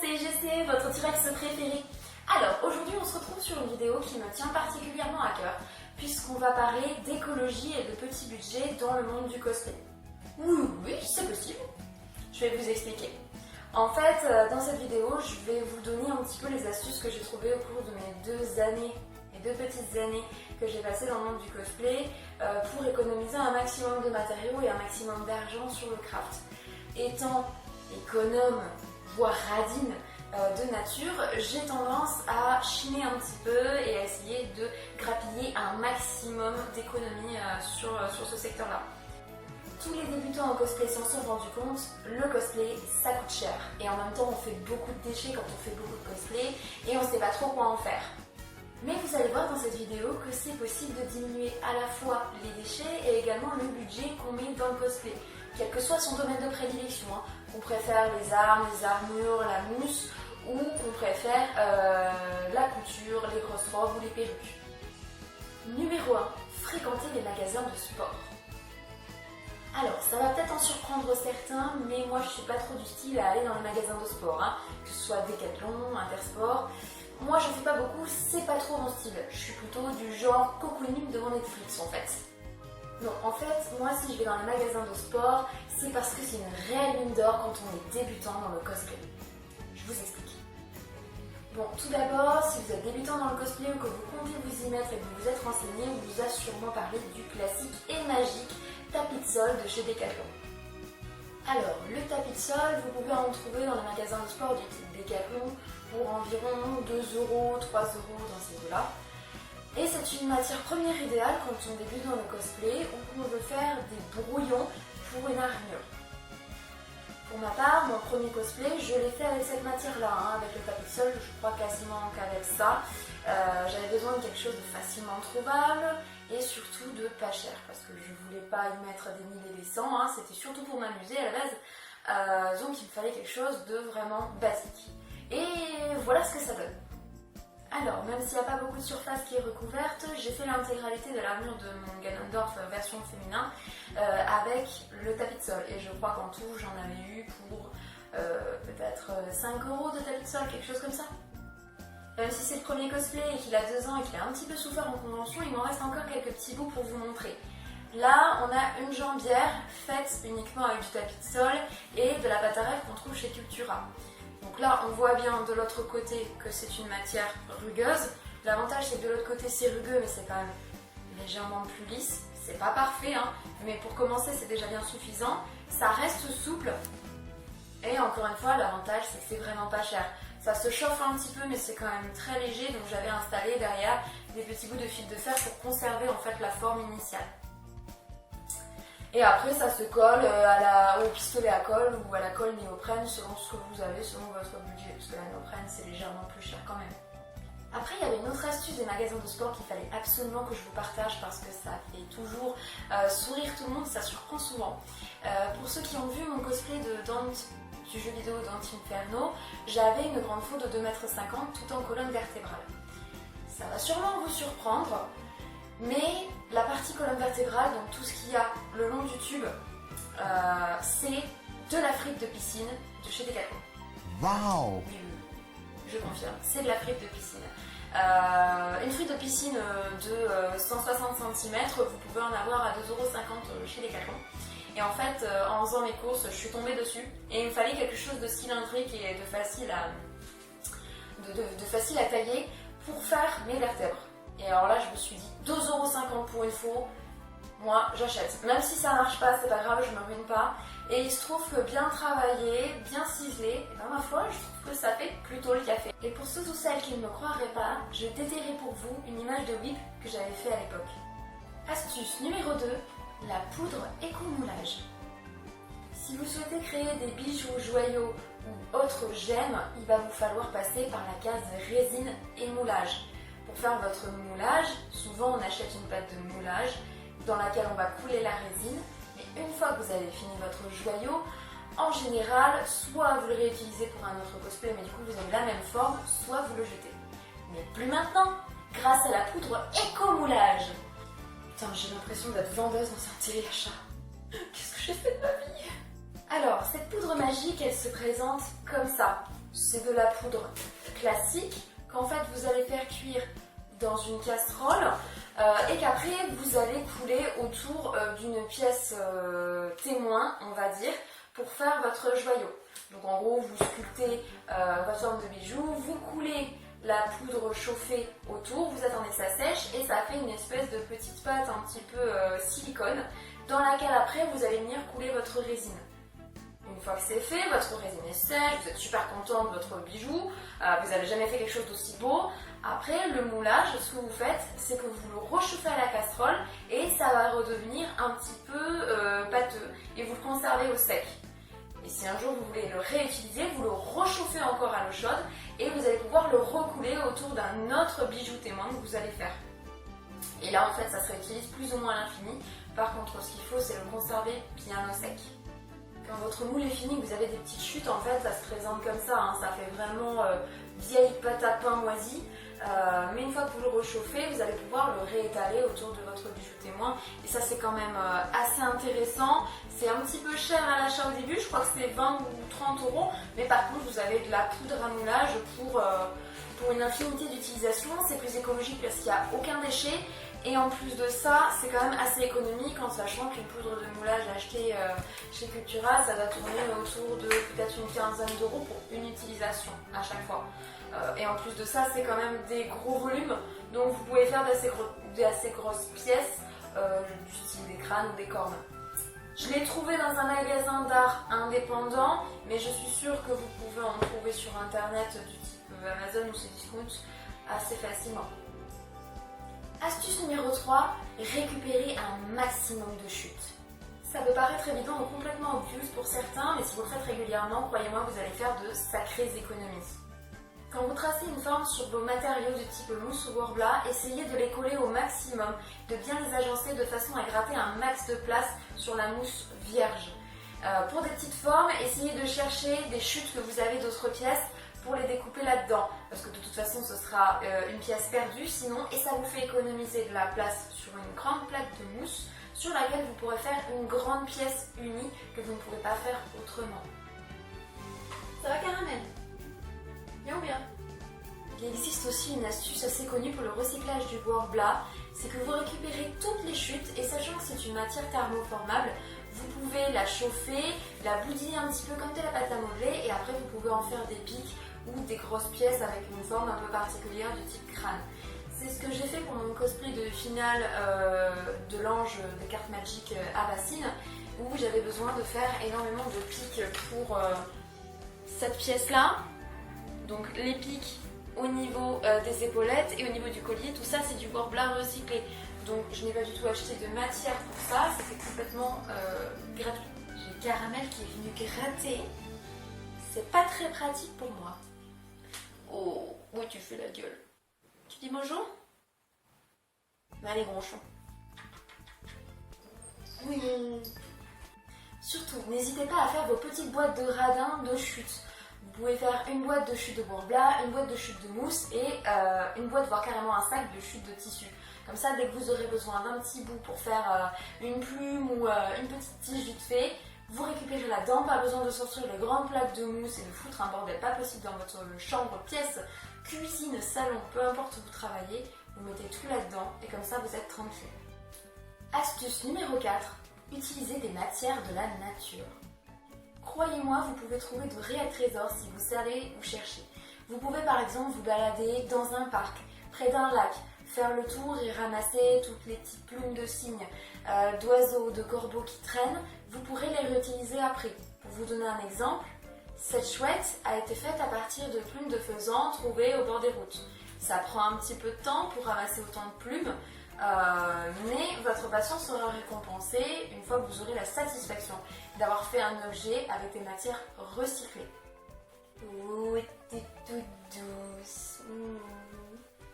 c'est GC, votre T-Rex préféré. Alors, aujourd'hui on se retrouve sur une vidéo qui me tient particulièrement à cœur, puisqu'on va parler d'écologie et de petits budgets dans le monde du cosplay. Oui, c'est possible. Je vais vous expliquer. En fait, dans cette vidéo, je vais vous donner un petit peu les astuces que j'ai trouvées au cours de mes 2 années, mes 2 petites années que j'ai passées dans le monde du cosplay, pour économiser un maximum de matériaux et un maximum d'argent sur le craft. Étant économe, voire radine de nature, j'ai tendance à chiner un petit peu et à essayer de grappiller un maximum d'économies sur ce secteur-là. Tous les débutants en cosplay s'en sont rendus compte, le cosplay ça coûte cher et en même temps on fait beaucoup de déchets quand on fait beaucoup de cosplay et on ne sait pas trop quoi en faire. Mais vous allez voir dans cette vidéo que c'est possible de diminuer à la fois les déchets et également le budget qu'on met dans le cosplay, quel que soit son domaine de prédilection, hein. Qu'on préfère les armes, les armures, la mousse ou qu'on préfère la couture, les grosses robes ou les perruques. Numéro 1, fréquenter les magasins de sport. Alors, ça va peut-être en surprendre certains, mais moi je suis pas trop du style à aller dans les magasins de sport, hein, que ce soit Decathlon, Intersport. Moi je fais pas beaucoup, c'est pas trop mon style. Je suis plutôt du genre cocooning devant Netflix en fait. Non, en fait, moi si je vais dans les magasins de sport, c'est parce que c'est une réelle mine d'or quand on est débutant dans le cosplay. Je vous explique. Bon, tout d'abord, si vous êtes débutant dans le cosplay ou que vous comptez vous y mettre et que vous vous êtes renseigné, on vous a sûrement parlé du classique et magique tapis de sol de chez Decathlon. Alors, le tapis de sol, vous pouvez en trouver dans les magasins de sport du type Decathlon pour environ 2 €, 3 € dans ces eaux-là. Et c'est une matière première idéale quand on débute dans le cosplay ou qu'on veut faire des brouillons pour une armure. Pour ma part, mon premier cosplay, je l'ai fait avec cette matière-là, hein, avec le tapis de sol, je crois quasiment qu'avec ça. J'avais besoin de quelque chose de facilement trouvable et surtout de pas cher, parce que je voulais pas y mettre des mille et des cents, hein, c'était surtout pour m'amuser à la base. Donc il me fallait quelque chose de vraiment basique. Et voilà ce que ça donne. Alors, même s'il n'y a pas beaucoup de surface qui est recouverte, j'ai fait l'intégralité de l'armure de mon Ganondorf version féminin avec le tapis de sol. Et je crois qu'en tout, j'en avais eu pour peut-être 5 € de tapis de sol, quelque chose comme ça. Même si c'est le premier cosplay et qu'il a 2 ans et qu'il a un petit peu souffert en convention, il m'en reste encore quelques petits bouts pour vous montrer. Là, on a une jambière faite uniquement avec du tapis de sol et de la pâte à rêve qu'on trouve chez Cultura. Donc là, on voit bien de l'autre côté que c'est une matière rugueuse. L'avantage, c'est que de l'autre côté, c'est rugueux, mais c'est quand même légèrement plus lisse. C'est pas parfait, hein, mais pour commencer, c'est déjà bien suffisant. Ça reste souple. Et encore une fois, l'avantage, c'est que c'est vraiment pas cher. Ça se chauffe un petit peu, mais c'est quand même très léger. Donc j'avais installé derrière des petits bouts de fil de fer pour conserver en fait la forme initiale. Et après, ça se colle au pistolet à colle ou à la colle néoprène selon ce que vous avez, selon votre budget. Parce que la néoprène, c'est légèrement plus cher quand même. Après, il y avait une autre astuce des magasins de sport qu'il fallait absolument que je vous partage parce que ça fait toujours sourire tout le monde, ça surprend souvent. Pour ceux qui ont vu mon cosplay de Dante, du jeu vidéo Dante Inferno, j'avais une grande faux de 2,50 m tout en colonne vertébrale. Ça va sûrement vous surprendre. Mais la partie colonne vertébrale, donc tout ce qu'il y a le long du tube, c'est de la frite de piscine de chez Decathlon. Wow! Oui, je confirme, c'est de la frite de piscine. Une frite de piscine de 160 cm, vous pouvez en avoir à 2,50 € chez Decathlon. Et en fait, en faisant mes courses, je suis tombée dessus et il me fallait quelque chose de cylindrique et de facile à tailler pour faire mes vertèbres. Et alors là, je me suis dit 2,50 € pour une faux, moi j'achète. Même si ça marche pas, c'est pas grave, je me ruine pas. Et il se trouve que bien travaillé, bien ciselé, et ben ma foi, je trouve que ça fait plutôt le café. Et pour ceux ou celles qui ne me croiraient pas, je déterrai pour vous une image de whip que j'avais fait à l'époque. Astuce numéro 2, la poudre éco-moulage. Si vous souhaitez créer des bijoux, joyaux ou autres gemmes, il va vous falloir passer par la case résine et moulage. Pour faire votre moulage, souvent on achète une pâte de moulage dans laquelle on va couler la résine. Et une fois que vous avez fini votre joyau, en général, soit vous le réutilisez pour un autre cosplay, mais du coup vous avez la même forme, soit vous le jetez. Mais plus maintenant, grâce à la poudre éco-moulage. Putain, j'ai l'impression d'être vendeuse dans un téléachat. Qu'est-ce que j'ai fait de ma vie? Alors, cette poudre magique, elle se présente comme ça. c'est de la poudre classique qu'en fait vous allez faire cuire dans une casserole et qu'après vous allez couler autour d'une pièce témoin, on va dire, pour faire votre joyau. Donc en gros, vous sculptez votre forme de bijou, vous coulez la poudre chauffée autour, vous attendez que ça sèche et ça fait une espèce de petite pâte un petit peu silicone dans laquelle après vous allez venir couler votre résine. Une fois que c'est fait, votre résine est sèche, vous êtes super content de votre bijou, vous n'avez jamais fait quelque chose d'aussi beau. Après, le moulage, ce que vous faites, c'est que vous le rechauffez à la casserole et ça va redevenir un petit peu pâteux et vous le conservez au sec. Et si un jour vous voulez le réutiliser, vous le rechauffez encore à l'eau chaude et vous allez pouvoir le recouler autour d'un autre bijou témoin que vous allez faire. Et là, en fait, ça se réutilise plus ou moins à l'infini. Par contre, ce qu'il faut, c'est le conserver bien au sec. Quand votre moule est fini, que vous avez des petites chutes, en fait, ça se présente comme ça. Hein, ça fait vraiment vieille pâte à pain moisie. Mais une fois que vous le rechauffez, vous allez pouvoir le réétaler autour de votre bijou témoin. Et ça, c'est quand même assez intéressant. C'est un petit peu cher à l'achat au début. Je crois que c'est 20 ou 30 euros. Mais par contre, vous avez de la poudre à moulage pour une infinité d'utilisations. C'est plus écologique parce qu'il n'y a aucun déchet. Et en plus de ça, c'est quand même assez économique en sachant qu'une poudre de moulage achetée chez Cultura, ça va tourner autour de peut-être une quinzaine d'euros pour une utilisation à chaque fois. Et en plus de ça, c'est quand même des gros volumes, donc vous pouvez faire d'assez grosses pièces, du style des crânes ou des cornes. Je l'ai trouvé dans un magasin d'art indépendant, mais je suis sûre que vous pouvez en trouver sur internet du type Amazon ou Cdiscount assez facilement. Astuce numéro 3, récupérer un maximum de chutes. Ça peut paraître évident ou complètement obvious pour certains, mais si vous le faites régulièrement, croyez-moi, vous allez faire de sacrées économies. Quand vous tracez une forme sur vos matériaux de type mousse ou Worbla, essayez de les coller au maximum, de bien les agencer de façon à gratter un max de place sur la mousse vierge. Pour des petites formes, essayez de chercher des chutes que vous avez d'autres pièces pour les découper là-dedans, parce que de toute façon ce sera une pièce perdue sinon, et ça vous fait économiser de la place sur une grande plaque de mousse sur laquelle vous pourrez faire une grande pièce unie que vous ne pourrez pas faire autrement. Ça va, Caramel? Bien ou bien? Il existe aussi une astuce assez connue pour le recyclage du Worbla, c'est que vous récupérez toutes les chutes et sachant que c'est une matière thermoformable, vous pouvez la chauffer, la boudiner un petit peu comme de la pâte à modeler et après vous pouvez en faire des pics ou des grosses pièces avec une forme un peu particulière du type crâne. C'est ce que j'ai fait pour mon cosplay de finale de l'ange des cartes Magic à Bassine où j'avais besoin de faire énormément de pics pour cette pièce là. Donc les pics au niveau des épaulettes et au niveau du collier, tout ça c'est du Worbla recyclé. Donc je n'ai pas du tout acheté de matière pour ça, c'était complètement gratuit. J'ai Caramel qui est venu gratter, c'est pas très pratique pour moi. Oh, oui tu fais la gueule. Tu dis bonjour? Mais allez Gronchon. Oui. Surtout, n'hésitez pas à faire vos petites boîtes de radins de chute. Vous pouvez faire une boîte de chute de Worbla, une boîte de chute de mousse et une boîte, voire carrément un sac de chute de tissu. Comme ça, dès que vous aurez besoin d'un petit bout pour faire une plume ou une petite tige vite fait, vous récupérez là-dedans, pas besoin de sortir les grandes plaques de mousse et de foutre un bordel pas possible dans votre chambre, pièce, cuisine, salon, peu importe où vous travaillez, vous mettez tout là-dedans et comme ça vous êtes tranquille. Astuce numéro 4, utilisez des matières de la nature. Croyez-moi, vous pouvez trouver de réels trésors si vous savez où chercher. Vous pouvez par exemple vous balader dans un parc, près d'un lac, faire le tour et ramasser toutes les petites plumes de cygnes, d'oiseaux, de corbeaux qui traînent, vous pourrez les réutiliser après. Pour vous donner un exemple, cette chouette a été faite à partir de plumes de faisan trouvées au bord des routes. Ça prend un petit peu de temps pour ramasser autant de plumes, mais votre patience sera récompensée une fois que vous aurez la satisfaction d'avoir fait un objet avec des matières recyclées. Ouh, t'es toute douce.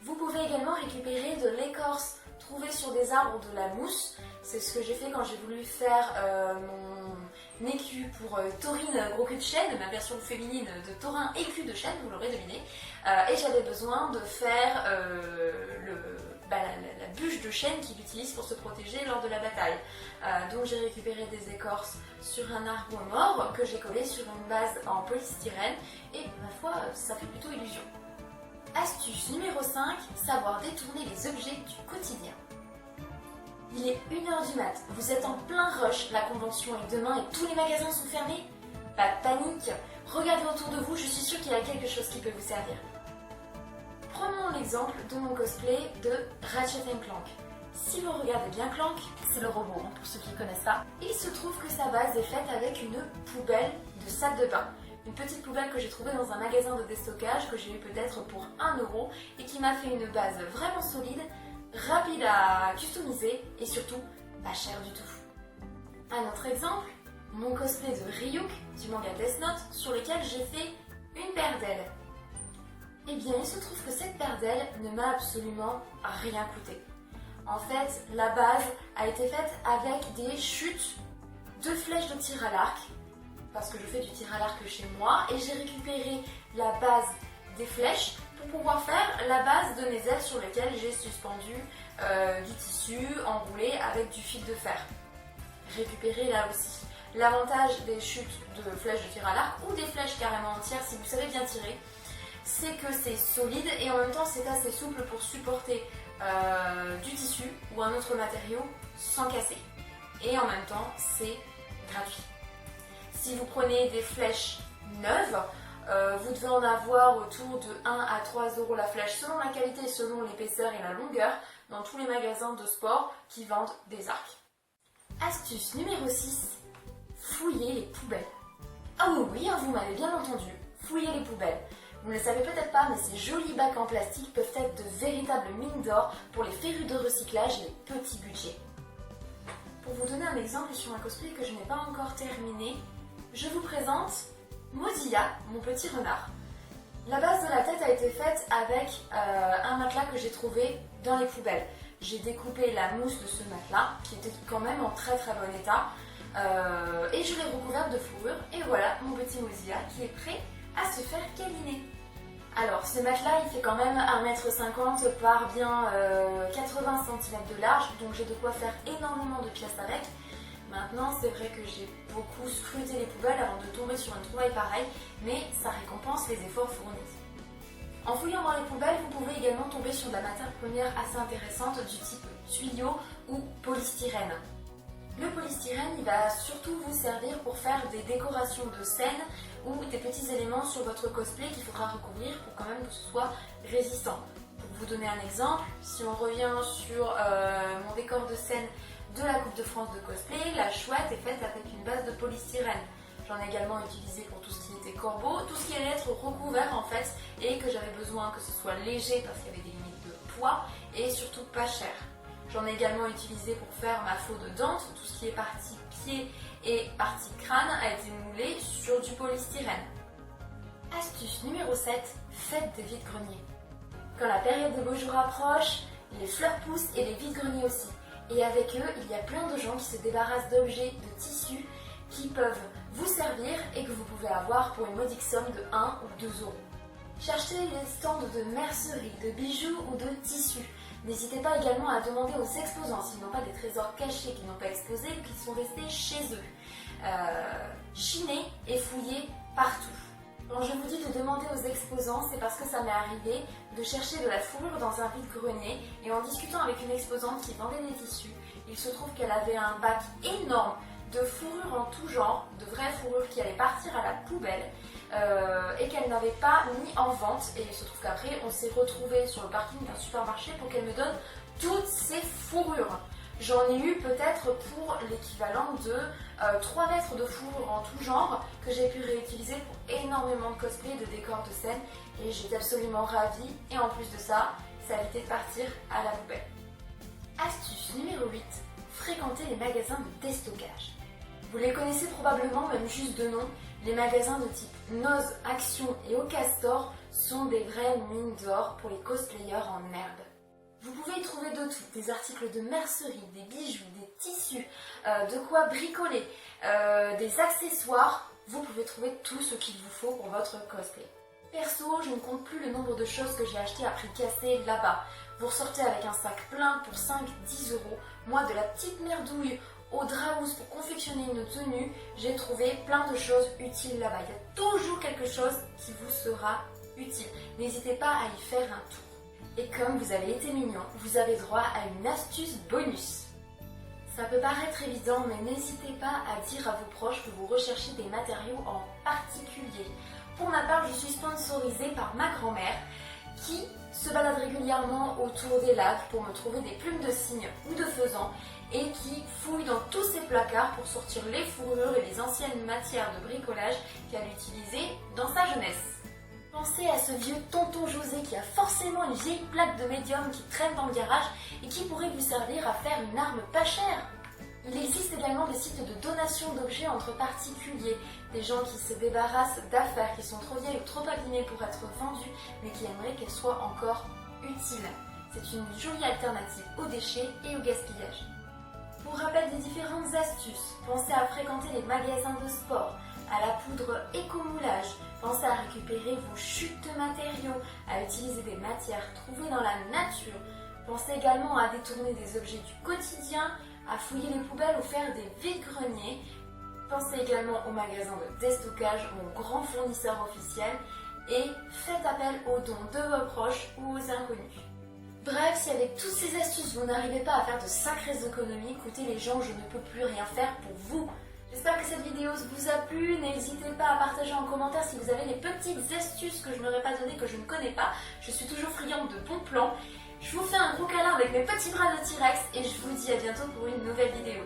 Vous pouvez également récupérer de l'écorce trouvée sur des arbres ou de la mousse. C'est ce que j'ai fait quand j'ai voulu faire écu pour Taurine Gros Cul de Chêne, ma version féminine de Taurin et Cul de Chêne, vous l'aurez deviné. Et j'avais besoin de faire la bûche de chêne qu'il utilise pour se protéger lors de la bataille. Donc j'ai récupéré des écorces sur un arbre mort que j'ai collé sur une base en polystyrène et ma foi ça fait plutôt illusion. Astuce numéro 5, savoir détourner les objets du quotidien. Il est 1h du mat, vous êtes en plein rush, la convention est demain et tous les magasins sont fermés. Pas de panique, regardez autour de vous, je suis sûre qu'il y a quelque chose qui peut vous servir. Prenons l'exemple de mon cosplay de Ratchet & Clank. Si vous regardez bien Clank, c'est le robot, pour ceux qui ne connaissent pas, il se trouve que sa base est faite avec une poubelle de salle de bain. Une petite poubelle que j'ai trouvée dans un magasin de déstockage que j'ai eu peut-être pour 1 € et qui m'a fait une base vraiment solide, rapide à customiser et surtout pas cher du tout. Un autre exemple, mon cosplay de Ryuk du manga Death Note sur lequel j'ai fait une paire d'ailes. Eh bien, il se trouve que cette paire d'ailes ne m'a absolument rien coûté. En fait, la base a été faite avec des chutes de flèches de tir à l'arc, parce que je fais du tir à l'arc chez moi, et j'ai récupéré la base des flèches pour pouvoir faire la base de mes ailes sur lesquelles j'ai suspendu du tissu enroulé avec du fil de fer. Récupéré là aussi. L'avantage des chutes de flèches de tir à l'arc ou des flèches carrément entières, si vous savez bien tirer, c'est que c'est solide et en même temps c'est assez souple pour supporter du tissu ou un autre matériau sans casser. Et en même temps c'est gratuit. Si vous prenez des flèches neuves, vous devez en avoir autour de 1 à 3 € la flèche selon la qualité, selon l'épaisseur et la longueur dans tous les magasins de sport qui vendent des arcs. Astuce numéro 6, fouillez les poubelles. Ah oui, vous m'avez bien entendu, fouillez les poubelles. Vous ne le savez peut-être pas, mais ces jolis bacs en plastique peuvent être de véritables mines d'or pour les férus de recyclage et les petits budgets. Pour vous donner un exemple sur un cosplay que je n'ai pas encore terminé, je vous présente Mozilla, mon petit renard. La base de la tête a été faite avec un matelas que j'ai trouvé dans les poubelles. J'ai découpé la mousse de ce matelas, qui était quand même en très très bon état, et je l'ai recouverte de fourrure, et voilà mon petit Mozilla qui est prêt à se faire câliner. Alors ce matelas il fait quand même 1,50 m par bien 80 cm de large, donc j'ai de quoi faire énormément de pièces avec. Maintenant c'est vrai que j'ai beaucoup scruté les poubelles avant de tomber sur une trouvaille pareille, mais ça récompense les efforts fournis. En fouillant dans les poubelles, vous pouvez également tomber sur de la matière première assez intéressante du type tuyau ou polystyrène. Le polystyrène, il va surtout vous servir pour faire des décorations de scène ou des petits éléments sur votre cosplay qu'il faudra recouvrir pour quand même que ce soit résistant. Pour vous donner un exemple, si on revient sur mon décor de scène de la Coupe de France de cosplay, la chouette est faite avec une base de polystyrène. J'en ai également utilisé pour tout ce qui était corbeau, tout ce qui allait être recouvert en fait, et que j'avais besoin que ce soit léger parce qu'il y avait des limites de poids et surtout pas cher. J'en ai également utilisé pour faire ma faux de Dante, tout ce qui est partie pied et partie crâne a été moulé sur du polystyrène. Astuce numéro 7, faites des vides-greniers. Quand la période des beaux jours approche, les fleurs poussent et les vides-greniers aussi. Et avec eux, il y a plein de gens qui se débarrassent d'objets, de tissus qui peuvent vous servir et que vous pouvez avoir pour une modique somme de 1 ou 2 €. Cherchez les stands de mercerie, de bijoux ou de tissus. N'hésitez pas également à demander aux exposants s'ils n'ont pas des trésors cachés qu'ils n'ont pas exposés ou qui sont restés chez eux. Chinez et fouillez partout. Quand je vous dis de demander aux exposants, c'est parce que ça m'est arrivé de chercher de la fourrure dans un vide-grenier et en discutant avec une exposante qui vendait des tissus, il se trouve qu'elle avait un bac énorme de fourrure en tout genre, de vraies fourrures qui allaient partir à la poubelle et qu'elle n'avait pas mis en vente. Et il se trouve qu'après, on s'est retrouvés sur le parking d'un supermarché pour qu'elle me donne toutes ces fourrures. J'en ai eu peut-être pour l'équivalent de 3 mètres de fourrure en tout genre que j'ai pu réutiliser pour énormément de cosplay, de décors de scène et j'étais absolument ravie. Et en plus de ça, ça évitait de partir à la poubelle. Astuce numéro 8, fréquentez les magasins de déstockage. Vous les connaissez probablement même juste de nom, les magasins de type Noz, Action et Ocastor sont des vraies mines d'or pour les cosplayers en herbe. Vous pouvez y trouver de tout, des articles de mercerie, des bijoux, des tissus, de quoi bricoler, des accessoires, vous pouvez trouver tout ce qu'il vous faut pour votre cosplay. Perso, je ne compte plus le nombre de choses que j'ai achetées à prix cassé là-bas. Vous ressortez avec un sac plein pour 5-10 euros. Moi, de la petite merdouille au Drahouse pour confectionner une tenue, j'ai trouvé plein de choses utiles là-bas. Il y a toujours quelque chose qui vous sera utile. N'hésitez pas à y faire un tour. Et comme vous avez été mignon, vous avez droit à une astuce bonus. Ça peut paraître évident, mais n'hésitez pas à dire à vos proches que vous recherchez des matériaux en particulier. Pour ma part, je suis sponsorisée par ma grand-mère qui se balade régulièrement autour des lacs pour me trouver des plumes de cygne ou de faisan et qui fouille dans tous ses placards pour sortir les fourrures et les anciennes matières de bricolage qu'elle utilisait dans sa jeunesse. Pensez à ce vieux tonton José qui a forcément une vieille plaque de médium qui traîne dans le garage et qui pourrait vous servir à faire une arme pas chère. Il existe également des sites de donation d'objets entre particuliers, des gens qui se débarrassent d'affaires qui sont trop vieilles ou trop abîmées pour être vendues, mais qui aimeraient qu'elles soient encore utiles. C'est une jolie alternative aux déchets et au gaspillage. Pour rappel des différentes astuces, pensez à fréquenter les magasins de sport, à la poudre éco-moulage, pensez à récupérer vos chutes de matériaux, à utiliser des matières trouvées dans la nature, pensez également à détourner des objets du quotidien, à fouiller les poubelles ou faire des vides-greniers. Pensez également aux magasins de déstockage ou aux grands fournisseurs officiels et faites appel aux dons de vos proches ou aux inconnus. Bref, si avec toutes ces astuces vous n'arrivez pas à faire de sacrées économies, écoutez les gens, je ne peux plus rien faire pour vous. J'espère que cette vidéo vous a plu, n'hésitez pas à partager en commentaire si vous avez des petites astuces que je n'aurais pas données, que je ne connais pas. Je suis toujours friande de bons plans. Je vous fais un gros câlin avec mes petits bras de T-Rex et je vous dis à bientôt pour une nouvelle vidéo.